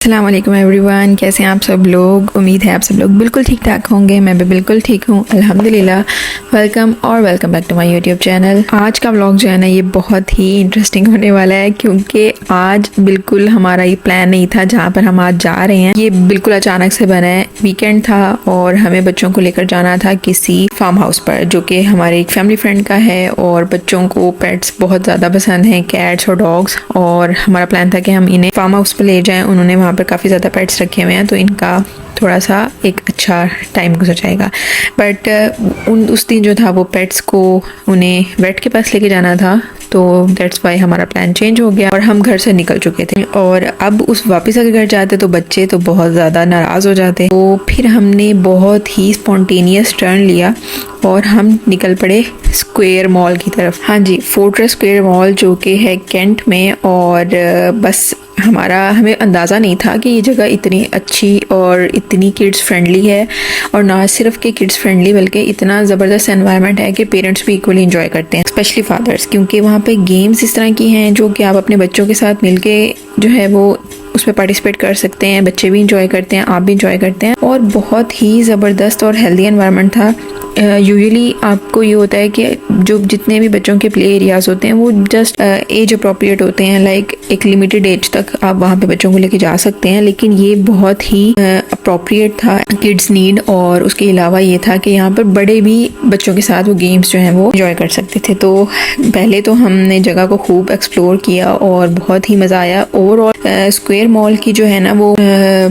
अस्सलाम वालेकुम एवरीवन, कैसे हैं आप सब लोग। उम्मीद है आप सब लोग बिल्कुल ठीक ठाक होंगे। मैं भी बिल्कुल ठीक हूँ अल्हम्दुलिल्लाह। Welcome back to my YouTube channel. आज का व्लॉग जो है ना ये बहुत ही इंटरेस्टिंग होने वाला है, क्योंकि आज बिल्कुल हमारा ये प्लान नहीं था जहाँ पर हम आज जा रहे हैं। ये बिल्कुल अचानक से बना है। वीकेंड था और हमें बच्चों को लेकर जाना था किसी फार्म हाउस पर, जो कि हमारे एक फैमिली फ्रेंड का है। और बच्चों को पेट्स बहुत ज़्यादा पसंद हैं, कैट्स और डॉग्स। और हमारा प्लान था कि हम इन्हें फार्म हाउस पर ले जाएं। उन्होंने वहाँ पर काफ़ी ज़्यादा पेट्स रखे हुए हैं, तो इनका थोड़ा सा एक अच्छा टाइम गुजर जाएगा। बट उस दिन जो था वो पेट्स को उन्हें वेट के पास लेके जाना था, तो दैट्स वाई हमारा प्लान चेंज हो गया और हम घर से निकल चुके थे। और अब उस वापस अगर घर जाते तो बच्चे तो बहुत ज़्यादा नाराज़ हो जाते। तो फिर हमने बहुत ही स्पॉन्टेनियस टर्न लिया और हम निकल पड़े स्क्वायर मॉल की तरफ। हाँ जी, फोर्ट्रेस स्क्वायर मॉल, जो कि है कैंट में। और बस हमें अंदाज़ा नहीं था कि ये जगह इतनी अच्छी और इतनी किड्स फ्रेंडली है। और ना सिर्फ कि किड्स फ्रेंडली, बल्कि इतना ज़बरदस्त एनवायरनमेंट है कि पेरेंट्स भी इक्वली इंजॉय करते हैं, स्पेशली फादर्स, क्योंकि वहाँ पे गेम्स इस तरह की हैं जो कि आप अपने बच्चों के साथ मिलके जो है वो उसमें पार्टिसिपेट कर सकते हैं। बच्चे भी इंजॉय करते हैं, आप भी इंजॉय करते हैं। और बहुत ही ज़बरदस्त और हेल्दी एनवायरनमेंट था। यूजुअली आपको ये होता है कि जो जितने भी बच्चों के प्ले एरियाज होते हैं वो जस्ट एज अप्रोप्रिएट होते हैं, लाइक एक लिमिटेड एज तक आप वहाँ पे बच्चों को लेके जा सकते हैं। लेकिन ये बहुत ही अप्रोप्रिएट था किड्स नीड। और उसके अलावा ये था कि यहाँ पर बड़े भी बच्चों के साथ वो गेम्स जो हैं वो एंजॉय कर सकते थे। तो पहले तो हमने जगह को खूब एक्सप्लोर किया और बहुत ही मज़ा आया। ओवरऑल स्क्वायर मॉल की जो है ना वो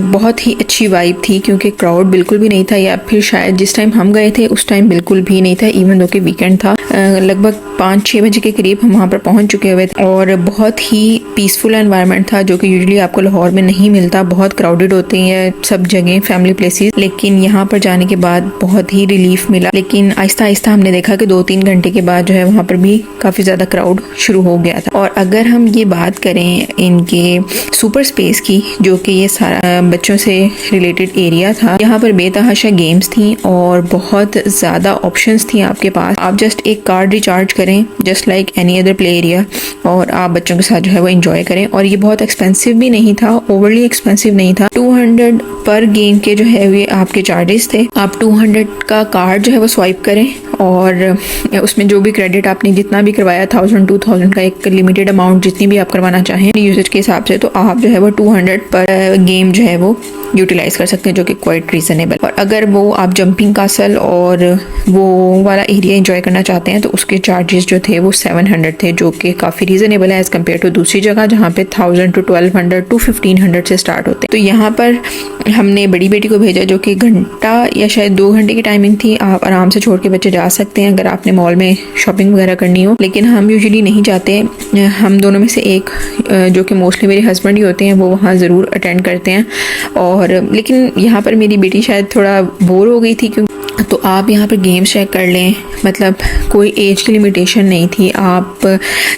बहुत ही अच्छी वाइब थी, क्योंकि क्राउड बिल्कुल भी नहीं था, या फिर शायद जिस टाइम हम गए थे उस टाइम बिल्कुल भी नहीं था, इवन दो कि वीकेंड था। लगभग 5-6 बजे के करीब हम वहाँ पर पहुँच चुके हुए थे। और बहुत ही पीसफुल एनवायरनमेंट था, जो कि यूजुअली आपको लाहौर में नहीं मिलता। बहुत क्राउडेड होते हैं सब जगह फैमिली प्लेसेस, लेकिन यहाँ पर जाने के बाद बहुत ही रिलीफ मिला। लेकिन आहिस्ता आहिस्ता हमने देखा कि 2-3 घंटे के बाद जो है वहाँ पर भी काफ़ी ज़्यादा क्राउड शुरू हो गया था। और अगर हम ये बात करें इनके सुपर स्पेस की, जो कि ये सारा बच्चों से रिलेटेड एरिया था, यहाँ पर बेतहाशा गेम्स थी और बहुत ज़्यादा ऑप्शंस थी आपके पास। आप जस्ट एक कार्ड रिचार्ज करें, just like any other play area, और आप बच्चों के साथ जो है वो एंजॉय करें। और ये बहुत एक्सपेंसिव भी नहीं था, ओवरली एक्सपेंसिव नहीं था। 200 पर गेम के जो है वे आपके चार्जेस थे। आप 200 का कार्ड जो है वो स्वाइप करें और उसमें जो भी क्रेडिट आपने जितना भी करवाया, 1000-2000 का एक लिमिटेड अमाउंट जितनी भी आप करवाना चाहें यूजेज के हिसाब से, तो आप जो है वो 200 पर गेम जो है वो यूटिलाइज कर सकते हैं, जो कि क्वाइट रीजनेबल। और अगर वो आप जंपिंग कासल और वो वाला एरिया एंजॉय करना चाहते हैं तो उसके चार्जेस जो थे वो 700 थे, जो कि काफ़ी रीजनेबल है एज़ कम्पेयर टू दूसरी जगह जहाँ पे 1000 to 1200 to 1500 से स्टार्ट होते हैं। तो यहाँ पर हमने बड़ी बेटी को भेजा, जो कि घंटा या शायद 2 घंटे की टाइमिंग थी। आप आराम से छोड़ के बच्चे जा सकते हैं अगर आपने मॉल में शॉपिंग वगैरह करनी हो, लेकिन हम यूजुअली नहीं जाते। हम दोनों में से एक, जो कि मोस्टली मेरे हस्बैंड ही होते हैं, वो वहाँ ज़रूर अटेंड करते हैं। और लेकिन यहाँ पर मेरी बेटी शायद थोड़ा बोर हो गई थी, क्योंकि तो आप यहाँ पर गेम्स चेक कर लें, मतलब कोई एज की लिमिटेशन नहीं थी। आप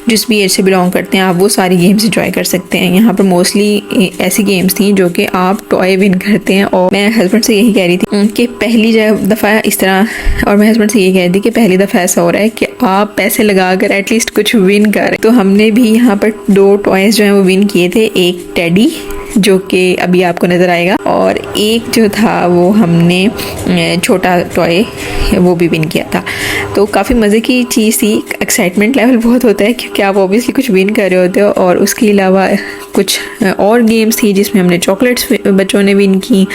जिस भी एज से बिलोंग करते हैं आप वो सारी गेम्स एंजॉय कर सकते हैं। यहाँ पर मोस्टली ऐसी गेम्स थी जो कि आप टॉय विन करते हैं। और मैं हस्बैंड से यही कह रही थी कि पहली दफ़ा इस तरह, और मैं हस्बैंड से यही कह रही थी कि पहली दफ़ा ऐसा हो रहा है कि आप पैसे लगा कर एटलीस्ट कुछ विन करें। तो हमने भी यहाँ पर 2 टॉयज़ जो हैं वो विन किए थे। एक टेडी, जो कि अभी आपको नज़र आएगा, और एक जो था वो हमने छोटा टॉय वो भी विन किया था। तो काफ़ी मज़े की चीज़ थी। एक्साइटमेंट लेवल बहुत होता है, क्योंकि आप ऑब्वियसली कुछ विन कर रहे होते हो। और उसके अलावा कुछ और गेम्स थी जिसमें हमने चॉकलेट्स बच्चों ने विन की।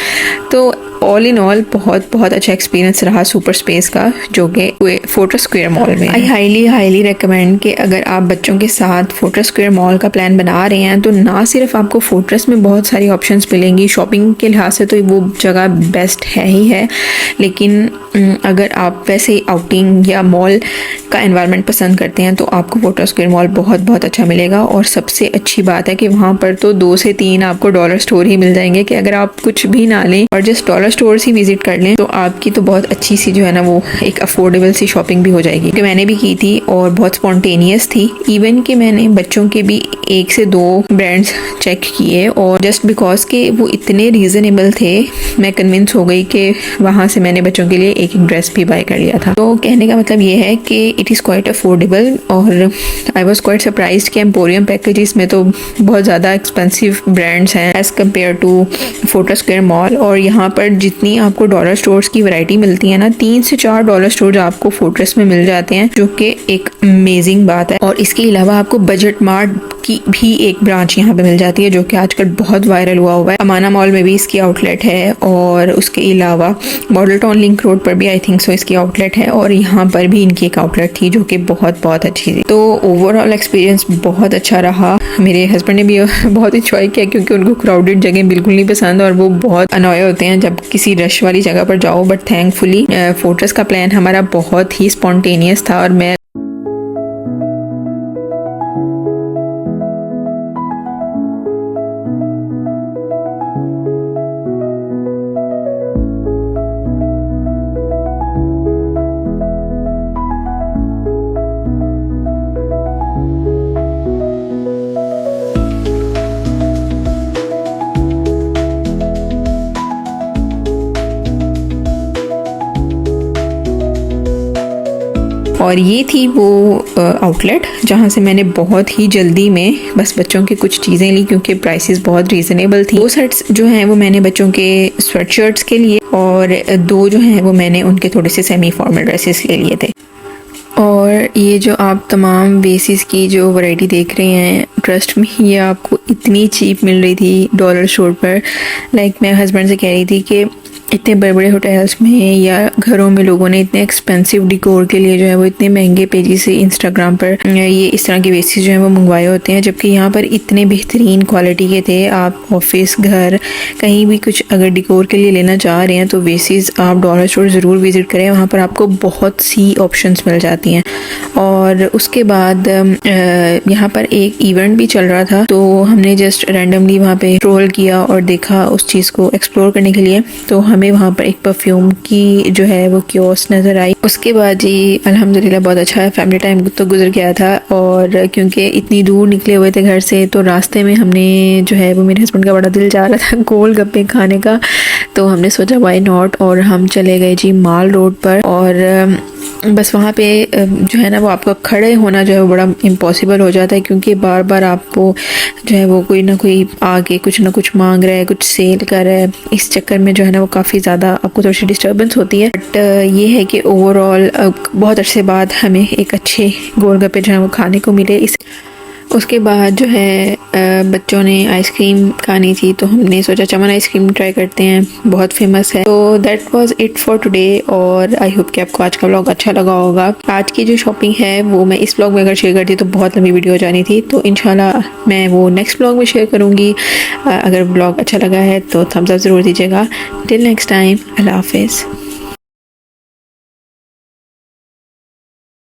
तो ऑल इन ऑल बहुत अच्छा एक्सपीरियंस रहा सुपर स्पेस का, जो कि फोर्ट्रेस स्क्वायर मॉल में। आई हाईली रिकमेंड कि अगर आप बच्चों के साथ फोर्ट्रेस स्क्वायर मॉल का प्लान बना रहे हैं तो ना सिर्फ आपको फोर्ट्रेस में बहुत सारी ऑप्शंस मिलेंगी, शॉपिंग के लिहाज से तो वो जगह बेस्ट है ही है, लेकिन अगर आप वैसे आउटिंग या मॉल का एनवायरनमेंट पसंद करते हैं तो आपको फोर्ट्रेस स्क्वायर मॉल बहुत अच्छा मिलेगा। और सबसे अच्छी बात है कि वहाँ पर तो 2 से 3 आपको डॉलर स्टोर ही मिल जाएंगे, कि अगर आप कुछ भी ना लें और जस्ट डॉलर स्टोर्स ही विजिट कर लें तो आपकी तो बहुत अच्छी सी जो है ना वो एक अफोर्डेबल सी शॉपिंग भी हो जाएगी, कि मैंने भी की थी और बहुत स्पॉन्टेनियस थी। इवन कि मैंने बच्चों के भी 1 से 2 ब्रांड्स चेक किए, और जस्ट बिकॉज के वो इतने रीज़नेबल थे मैं कन्विंस हो गई कि वहाँ से मैंने बच्चों के लिए एक ड्रेस भी बाय कर लिया था। तो कहने का मतलब ये है कि इट इज़ क्वाइट अफोर्डेबल और आई वॉज क्वाइट सरप्राइज कि एम्पोरियम पैकेजेस में तो बहुत ज़्यादा एक्सपेंसिव ब्रांड्स हैं as compare to Fortress Square mall. और यहाँ पर जितनी आपको डॉलर स्टोर्स की वैरायटी मिलती है ना, 3 से 4 डॉलर स्टोर्स आपको फोर्ट्रेस में मिल जाते हैं, जो कि एक अमेजिंग बात है। और इसके अलावा आपको बजट मार्ट की भी एक ब्रांच यहाँ पे मिल जाती है, जो कि आजकल बहुत वायरल हुआ है। अमाना मॉल में भी इसकी आउटलेट है और उसके अलावा मॉडल टाउन लिंक रोड पर भी आई थिंक सो इसकी आउटलेट है, और यहाँ पर भी इनकी एक आउटलेट थी जो कि बहुत अच्छी थी। तो ओवरऑल एक्सपीरियंस बहुत अच्छा रहा। मेरे हस्बैंड ने भी बहुत इंजॉय किया क्योंकि उनको क्राउडेड जगह बिल्कुल नहीं पसंद और वो बहुत अनॉय होते हैं जब किसी रश वाली जगह पर जाओ। बट थैंकफुली फोर्ट्रेस का प्लान हमारा बहुत ही स्पॉन्टेनियस था और मैं और ये थी वो आउटलेट जहाँ से मैंने बहुत ही जल्दी में बस बच्चों की कुछ चीज़ें ली क्योंकि प्राइसेस बहुत रीज़नेबल थी। 2 सेट्स जो हैं वो मैंने बच्चों के स्वेटशर्ट्स के लिए और 2 जो हैं वो मैंने उनके थोड़े से सेमी फॉर्मल ड्रेसेस के लिए थे। और ये जो आप तमाम बेसिस की जो वैरायटी देख रहे हैं, ट्रस्ट में ये आपको इतनी चीप मिल रही थी डॉलर स्टोर पर। लाइक मैं हस्बैंड से कह रही थी कि इतने बड़े बड़े होटल्स में या घरों में लोगों ने इतने एक्सपेंसिव डिकोर के लिए जो है वो इतने महंगे पेजेस से इंस्टाग्राम पर ये इस तरह के वेसेस जो है वो मंगवाए होते हैं, जबकि यहाँ पर इतने बेहतरीन क्वालिटी के थे। आप ऑफिस, घर, कहीं भी कुछ अगर डिकोर के लिए लेना चाह रहे हैं तो वेसेस आप डॉलर स्टोर ज़रूर विज़िट करें, वहाँ पर आपको बहुत सी ऑप्शंस मिल जाती हैं। और उसके बाद यहाँ पर एक इवेंट भी चल रहा था, तो हमने जस्ट रैंडमली वहाँ पे स्क्रॉल किया और देखा उस चीज़ को एक्सप्लोर करने के लिए, तो हमें वहाँ पर एक परफ्यूम की जो है वो कियोस्क नज़र आई। उसके बाद जी अल्हम्दुलिल्लाह बहुत अच्छा फैमिली टाइम तो गुजर गया था। और क्योंकि इतनी दूर निकले हुए थे घर से, तो रास्ते में हमने जो है वो मेरे हस्बैंड का बड़ा दिल चाह रहा था गोलगप्पे खाने का, तो हमने सोचा व्हाई नॉट, और हम चले गए जी माल रोड पर। और बस वहाँ पे जो है ना वो आपका खड़े होना जो है वो बड़ा इम्पॉसिबल हो जाता है, क्योंकि बार बार आपको जो है वो कोई ना कोई आगे कुछ ना कुछ मांग रहा है, कुछ सेल कर रहा है। इस चक्कर में जो है ना वो काफ़ी ज़्यादा आपको थोड़ी सी डिस्टर्बेंस होती है। बट ये है कि ओवरऑल बहुत अरसे बाद हमें एक अच्छे गोलगप्पे जो है वो खाने को मिले। उसके बाद जो है बच्चों ने आइसक्रीम खानी थी, तो हमने सोचा चमन आइसक्रीम ट्राई करते हैं, बहुत फेमस है। तो that was it for today, और आई होप कि आपको आज का व्लॉग अच्छा लगा होगा। आज की जो शॉपिंग है वो मैं इस व्लॉग में अगर शेयर करती तो बहुत लंबी वीडियो हो जानी थी, तो इंशाल्लाह मैं वो नेक्स्ट व्लॉग में शेयर करूँगी। अगर व्लॉग अच्छा लगा है तो थम्स अप ज़रूर दीजिएगा। टिल नेक्स्ट टाइम, अल्लाह हाफिज़।